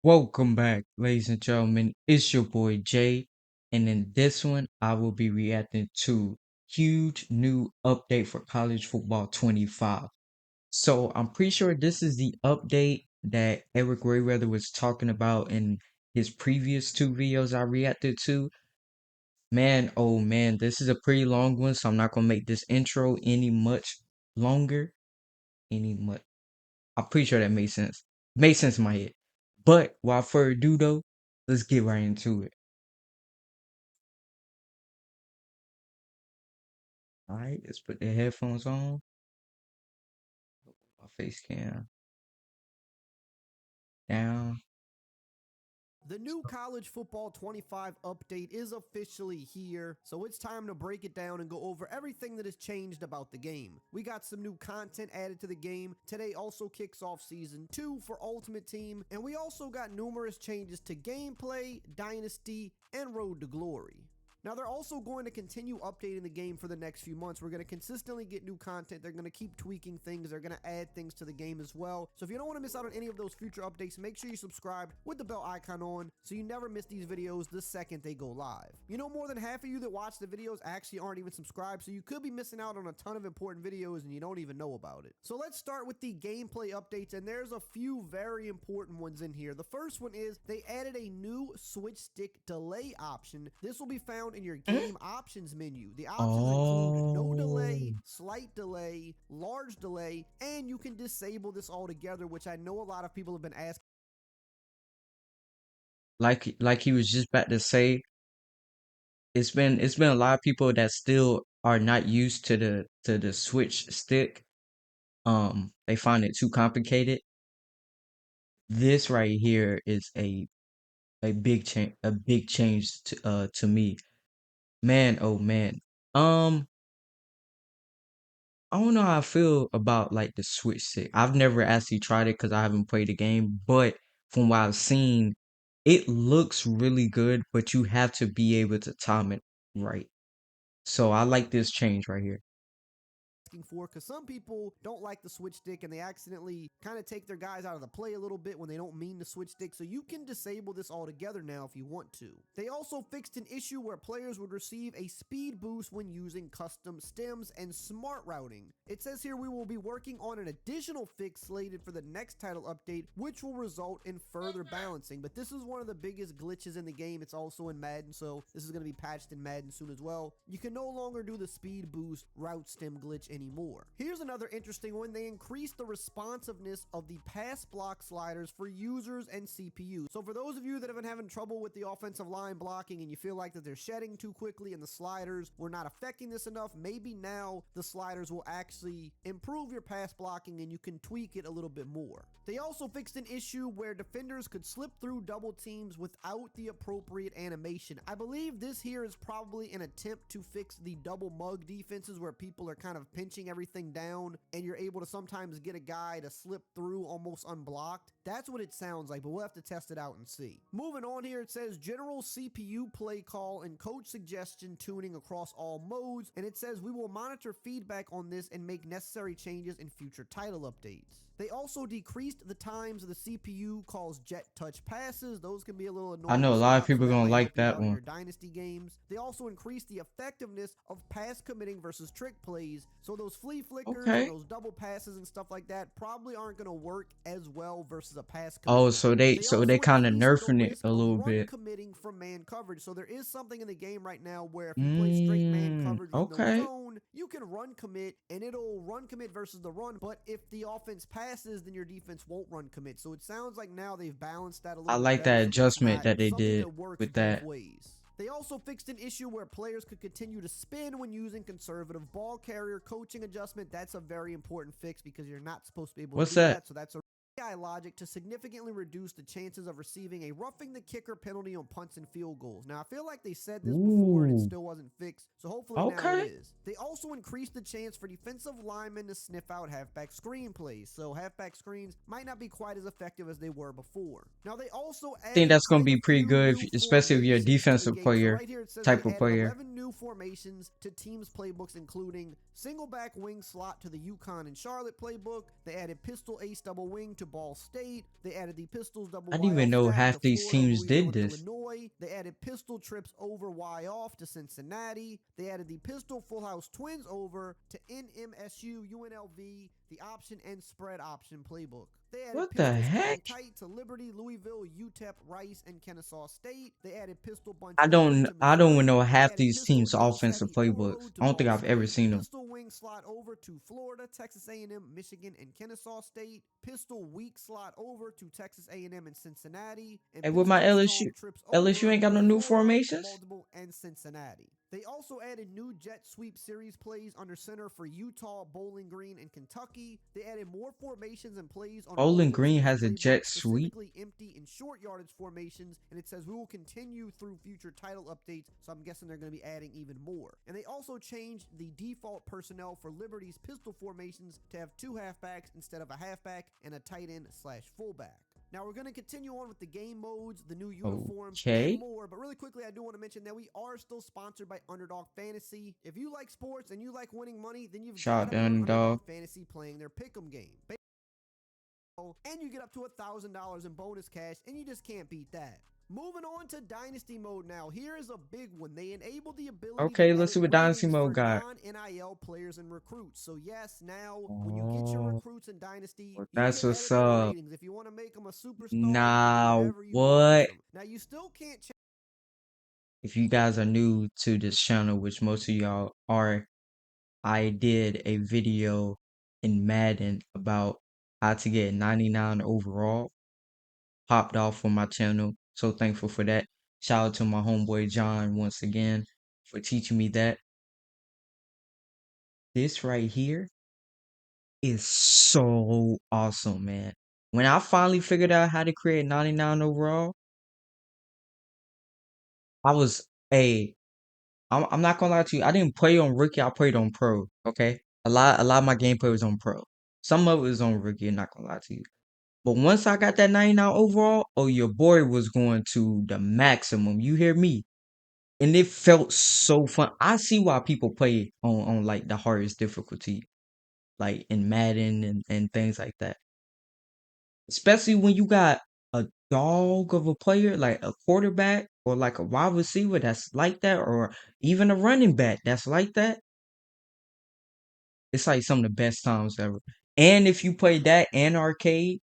Welcome back, ladies and gentlemen. It's your boy Jay, and in this one, I will be reacting to huge new update for college football 25. So I'm pretty sure this is the update that Eric Rayweather was talking about in his previous two videos I reacted to. Man, oh man, this is a pretty long one, so I'm not gonna make this intro any much longer. Any much. I'm pretty sure that made sense. Made sense in my head. But without further ado, though, let's get right into it. All right, let's put the headphones on. My face cam down. The new College Football 25 update is officially here, so it's time to break it down and go over everything that has changed about the game. We got some new content added to the game. Today also kicks off Season 2 for Ultimate Team, and we also got numerous changes to gameplay, Dynasty, and Road to Glory. Now, they're also going to continue updating the game for the next few months. We're going to consistently get new content. They're going to keep tweaking things. They're going to add things to the game as well. So if you don't want to miss out on any of those future updates, make sure you subscribe with the bell icon on so you never miss these videos the second they go live. You know, more than half of you that watch the videos actually aren't even subscribed, so you could be missing out on a ton of important videos and you don't even know about it. So let's start with the gameplay updates, and there's a few very important ones in here. The first one is they added a new switch stick delay option. This will be found in your game options menu. The options include no Oh, delay, slight delay, large delay, and you can disable this altogether, which I know a lot of people have been asking. like he was just about to say, it's been a lot of people that still are not used to the switch stick. They find it too complicated. This right here is a big change to me. Man, oh man. Um, I don't know how I feel about like the Switch stick. I've never actually tried it because I haven't played the game, but from what I've seen, it looks really good, but you have to be able to time it right. So I like this change right here. For because some people don't like the switch stick and they accidentally kind of take their guys out of the play a little bit when they don't mean to switch stick. So you can disable this altogether now if you want to. They also fixed an issue where players would receive a speed boost when using custom stems and smart routing. It says here we will be working on an additional fix slated for the next title update, which will result in further balancing. But this is one of the biggest glitches in the game. It's also in Madden, so this is going to be patched in Madden soon as well. You can no longer do the speed boost route stem glitch anymore. Here's another interesting one. They increased the responsiveness of the pass block sliders for users and CPU. So for those of you that have been having trouble with the offensive line blocking and you feel like that they're shedding too quickly and the sliders were not affecting this enough, maybe now the sliders will actually improve your pass blocking and you can tweak it a little bit more. They also fixed an issue where defenders could slip through double teams without the appropriate animation. I believe this here is probably an attempt to fix the double mug defenses where people are kind of pinching everything down and you're able to sometimes get a guy to slip through almost unblocked. That's what it sounds like, but we'll have to test it out and see. Moving on here, it says general CPU play call and coach suggestion tuning across all modes, and it says we will monitor feedback on this and make necessary changes in future title updates. They also decreased the times the CPU calls jet touch passes. Those can be a little I annoying know to a lot of stop, so people that gonna might like help you that out in one. your dynasty games. They also increased the effectiveness of pass committing versus trick plays. So those flea flickers and Okay. those double passes and stuff like that probably aren't going to work as well versus a pass Oh, commit so play. they They so they also kind of increased the nerfing it risk a of little run bit. committing from man coverage. So there is something in the game right now where if you play straight man coverage with no Okay. zone, you can run commit and it'll run commit versus the run. But if the offense passes, then your defense won't run commit. So it sounds like now they've balanced that a I little bit like better that so that it's adjustment not that they something did that works with both that. ways. They also fixed an issue where players could continue to spin when using conservative ball carrier coaching adjustment. That's a very important fix because you're not supposed to be able to What's do that? that. So that's a AI logic to significantly reduce the chances of receiving a roughing the kicker penalty on punts and field goals. Now, I feel like they said this before and it Ooh. still wasn't fixed, so hopefully now it Okay. is. They also increased the chance for defensive linemen to sniff out halfback screen plays, so halfback screens might not be quite as effective as they were before. Now, they also I think added that's gonna quite a be pretty few good, new especially if you're a formations to the defensive game. So player, right here it says they type of added player. 11 new formations to teams' playbooks, including single back wing slot to the Yukon and Charlotte playbook. They added pistol ace double wing to Ball State. They added the Pistols double I didn't Y even off know stack half to these Florida, teams Louisville, did and this. Illinois. They added pistol trips over Y off to Cincinnati. They added the Pistol Full House Twins over to NMSU, UNLV, the option and spread option playbook. They added What the Pistol heck? Spring Tight to Liberty, Louisville, UTEP, Rice, and Kennesaw State. They added Pistol Bunch I Open don't to I don't even Missouri. know They half added these Pistol teams' Dunks offensive Heavy playbooks. Overload to I don't think Ball I've ever State. seen them. Pistol Wing Slot over to Florida, Texas A&M, Michigan, and Kennesaw State. Pistol Weak Slot over to Texas A&M and Cincinnati. And And with my Pistol LSU, Strong Trips LSU over ain't got no to new Florida, formations. Baltimore, and Cincinnati. They also added new Jet Sweep Series plays under center for Utah, Bowling Green, and Kentucky. They added more formations and plays on Bowling multiple Green teams' has a jet playbooks, sweep. specifically empty and short yardage formations, and it says we will continue through future title updates, so I'm guessing they're going to be adding even more. And they also changed the default personnel for Liberty's pistol formations to have two halfbacks instead of a halfback and a tight end slash fullback. Now we're going to continue on with the game modes, the new uniforms, and Okay. more. But really quickly, I do want to mention that we are still sponsored by Underdog Fantasy. If you like sports and you like winning money, then you've Shout got out to to be on Underdog. Underdog Fantasy playing their Pick'em game. And you get up to $1,000 in bonus cash, and you just can't beat that. Moving on to Dynasty Mode now. Here is a big one. They enable the ability Okay, to let's edit see what Dynasty ratings Mode for got. non-NIL players and recruits. So yes, now when you get your Oh, recruits in Dynasty, well, you that's can what's edit their up. ratings. If you want to make them a superstar, you can do Nah, whatever you want with what? them. Now you still can't change. If you guys are new to this channel, which most of y'all are, I did a video in Madden about how to get 99 overall. Popped off on my channel. So thankful for that. Shout out to my homeboy John once again for teaching me that. This right here is so awesome, man. When I finally figured out how to create 99 overall, I was a I'm not gonna lie to you. I didn't play on rookie. I played on pro. Okay, a lot of my gameplay was on pro. Some of it was on rookie. I'm not gonna lie to you. But once I got that 99 overall, oh, your boy was going to the maximum. You hear me? And it felt so fun. I see why people play on like the hardest difficulty, like in Madden and things like that. Especially when you got a dog of a player, like a quarterback or like a wide receiver that's like that, or even a running back that's like that. It's like some of the best times ever. And if you play that and arcade,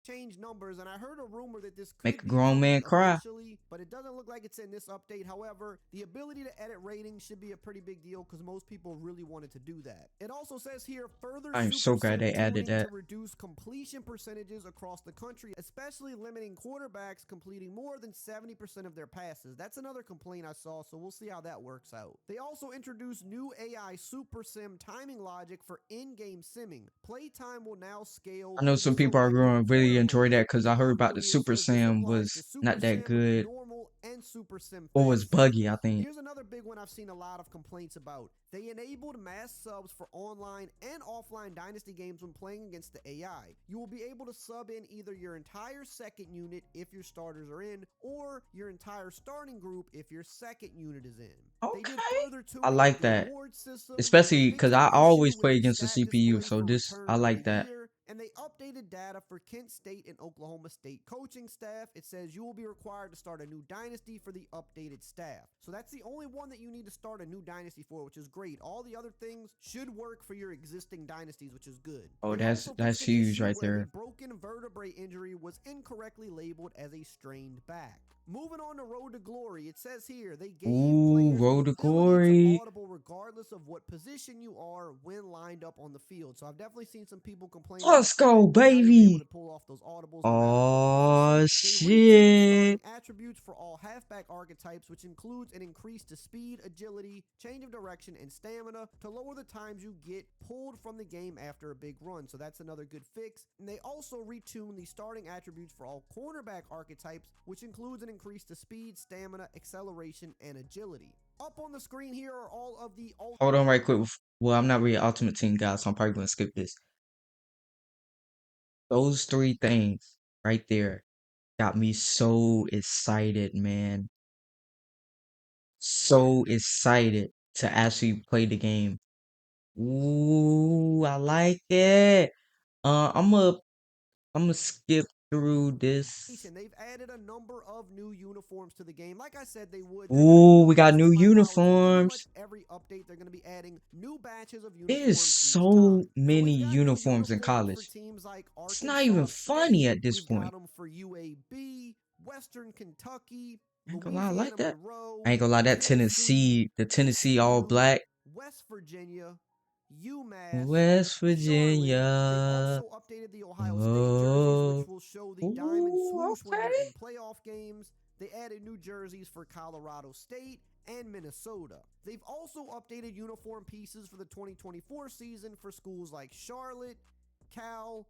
Change numbers, and I heard a rumor that this make could a be grown coming man cry. eventually, but it doesn't look like it's in this update. However, the ability to edit ratings should be a pretty big deal because most people really wanted to do that. It also says here further I am super so glad sim they added tuning to that. reduce completion percentages across the country, especially limiting quarterbacks completing more than 70% of their passes. That's another complaint I saw, so we'll see how that works out. They also introduced new AI super sim timing logic for in-game simming. Playtime will now scale I know to the some people are selected going to really quarter enjoy length. that because The I heard doc about note the here Super says this Sam applies to was not Super that Sim, good normal, and Super Sim or was Fast Sim. buggy, I think. Here's another big one I've seen a lot of complaints about. They enabled mass subs for online and offline Dynasty games when playing against the AI. You will be able to sub in either your entire second unit if your starters are in, or your entire starting group if your second unit is in. They did Okay. further I tuning of like the that. award system. They Especially because fixed an I issue always with play the against the stat CPU. display So for this, I returns of the like that. year, and they updated data for Kent State and Oklahoma State coaching staff. It says you will be required to start a new dynasty for the updated staff. So that's the only one that you need to start a new dynasty for, which is great. All the other things should work for your existing dynasties, which is good. Oh, They that's also that's fixed an huge issue right where a there. broken vertebrae injury was incorrectly labeled as a strained back. Moving on to Road to Glory, it says here they gave Ooh, players the Road to ability to Glory. audible regardless of what position you are when lined up on the field. So I've definitely seen some people complain about Let's that. go, Now you'll be able baby. to pull off those audibles no matter what Oh position. They retuned shit. starting attributes for all halfback archetypes, which includes an increase to speed, agility, change of direction, and stamina to lower the times you get pulled from the game after a big run. So that's another good fix. And they also retuned the starting attributes for all cornerback archetypes, which includes an increase to speed, stamina, acceleration, and agility. Up on the screen here are all of the Hold on right quick. Well, I'm not really an Ultimate Team guy, so I'm probably gonna skip this. Those three things right there got me so excited, man. So excited to actually play the game. Ooh, I like it. I'm gonna skip through this. They've added a number of new uniforms to the game. Like I said, they would. They're going to be Ooh, we doing got this new with my college and pretty much uniforms. every update. They're going to be adding new batches of There's uniforms each so time. So many we've got new uniforms in uniforms for college. teams like It's not even Arkansas funny State. at this We've got point. them for UAB, Western Kentucky, I ain't gonna lie, I like Louisiana that. I Monroe, ain't gonna lie, that Tennessee, The Tennessee all TCU, black. West Virginia, UMass, West Charlotte. They've Virginia. also updated the Ohio State jerseys, which Oh, will show the diamond ooh, swoosh when they're okay. in playoff games. They added new jerseys for Colorado State and Minnesota. They've also updated uniform pieces for the 2024 season for schools like Charlotte, Cal,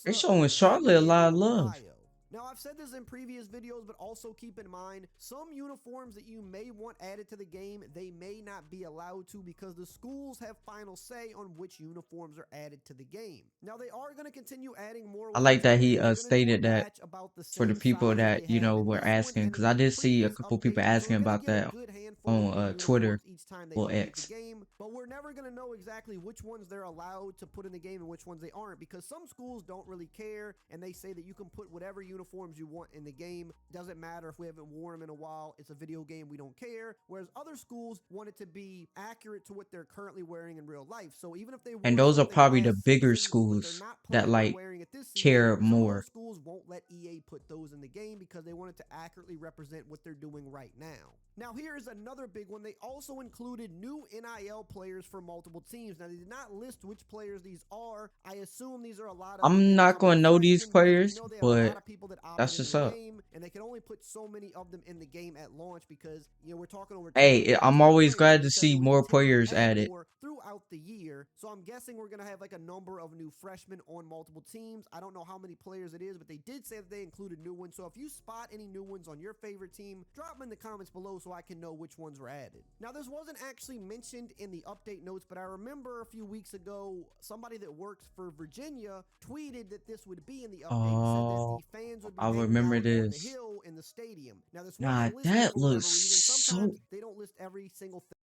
They're Tulsa, showing and Charlotte a lot Miami of of love. Ohio. Now, I've said this in previous videos, but also keep in mind, some uniforms that you may want added to the game, they may not be allowed to because the schools have final say on which uniforms are added to the game. Now, they are going to continue adding more I with like each that he update. They're going to do a stated that patch about the for the same people size as that they have in were this one asking, and because in I the did see a previous couple people update. So asking they're going to about get a that good handful of on new Twitter uniforms each time they or update the X. game, but we're never going to know exactly which ones they're allowed to put in the game and which ones they aren't because some schools don't really care and they say that you can put whatever uniforms you want in the game. Doesn't matter if we haven't worn them in a while. It's a video game. We don't care. Whereas other schools want it to be accurate to what they're currently wearing in real life. So even if they And wore those are something probably the last bigger season, but they're schools not that planning on like wearing it this season, care some of more. those schools won't let EA put those in the game because they want it to accurately represent what they're doing right now. Now, here is another big one. They also included new NIL players for multiple teams. Now, they did not list which players these are. I assume these are a lot of I'm not incoming gonna know these freshmen because we players, know they have a lot but of people that opted that's into just the up. game, and they can only put so many of them in the game at launch because, we're talking over Hey, I'm 250 always players, and glad they to said they see would more continue to players add added. more throughout the year. So I'm guessing we're going to have like a number of new freshmen on multiple teams. I don't know how many players it is, but they did say that they included new ones. So if you spot any new ones on your favorite team, drop them in the comments below so I can know which ones were added. Now, this wasn't actually mentioned in the update notes, but I remember a few weeks ago, somebody that works for Virginia tweeted that this would be in the update and said that Oh, the fans would be I hanging remember out on the this. hill in the stadium. Now, this Nah, wasn't listed that for looks whatever reason. so. Sometimes they don't list every single thing.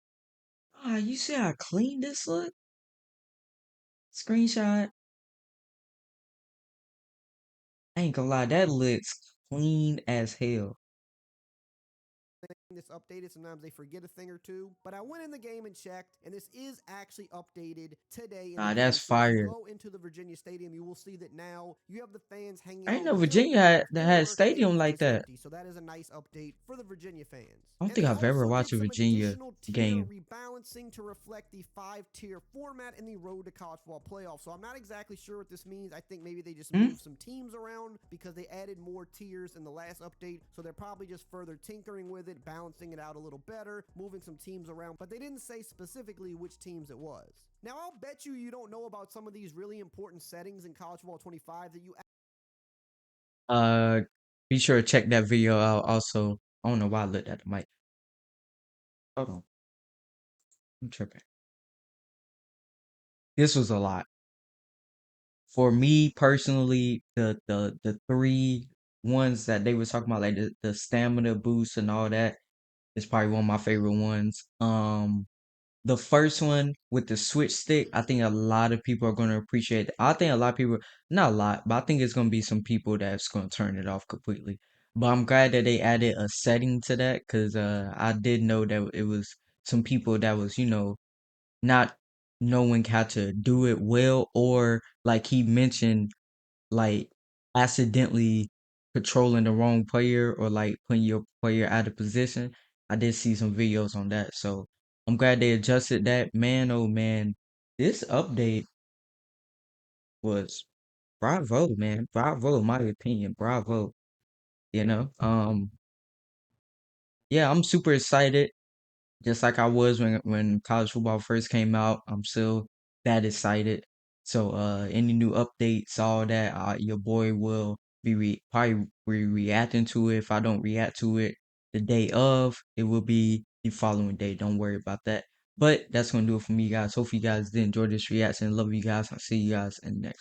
Ah, you see how clean this look? Screenshot. I ain't gonna lie, that looks clean as hell. This updated. Sometimes they forget a thing or two. But I went in the game and checked, and this is actually updated today in the Nah, that's game. So if you fire. go into the Virginia Stadium, you will see that now you have the fans hanging I out didn't on know the hill Virginia had that had a before it stadium was like just that. empty. So that is a nice update for the Virginia fans. I don't And think they I've ever also watched did a some Virginia additional tier game. rebalancing to reflect the 5-tier format in the road to college football playoffs. So I'm not exactly sure what this means. I think maybe they just Hmm? moved some teams around because they added more tiers in the last update. So they're probably just further tinkering with it, balancing it out a little better, moving some teams around, but they didn't say specifically which teams it was. Now, I'll bet you don't know about some of these really important settings in College Football 25 that you Uh, be sure to check that video out. Also, I don't know why I looked at the mic. Hold on, I'm tripping. This was a lot for me personally. The three ones that they were talking about, like the stamina boost and all that, is probably one of my favorite ones. The first one with the switch stick, I think a lot of people are going to appreciate it. I think a lot of people, not a lot, but I think it's going to be some people that's going to turn it off completely. But I'm glad that they added a setting to that because I did know that it was some people that was, not knowing how to do it well, or like he mentioned, like accidentally controlling the wrong player or like putting your player out of position. I did see some videos on that, so I'm glad they adjusted that. Man, oh man, this update was bravo, man. Bravo, in my opinion. Bravo. You know, yeah, I'm super excited. Just like I was when college football first came out, I'm still that excited. So any new updates, all that, your boy will be probably reacting to it. If I don't react to it the day of, it will be the following day. Don't worry about that. But that's gonna do it for me, guys. Hope you guys did enjoy this reaction. Love you guys. I'll see you guys in the next.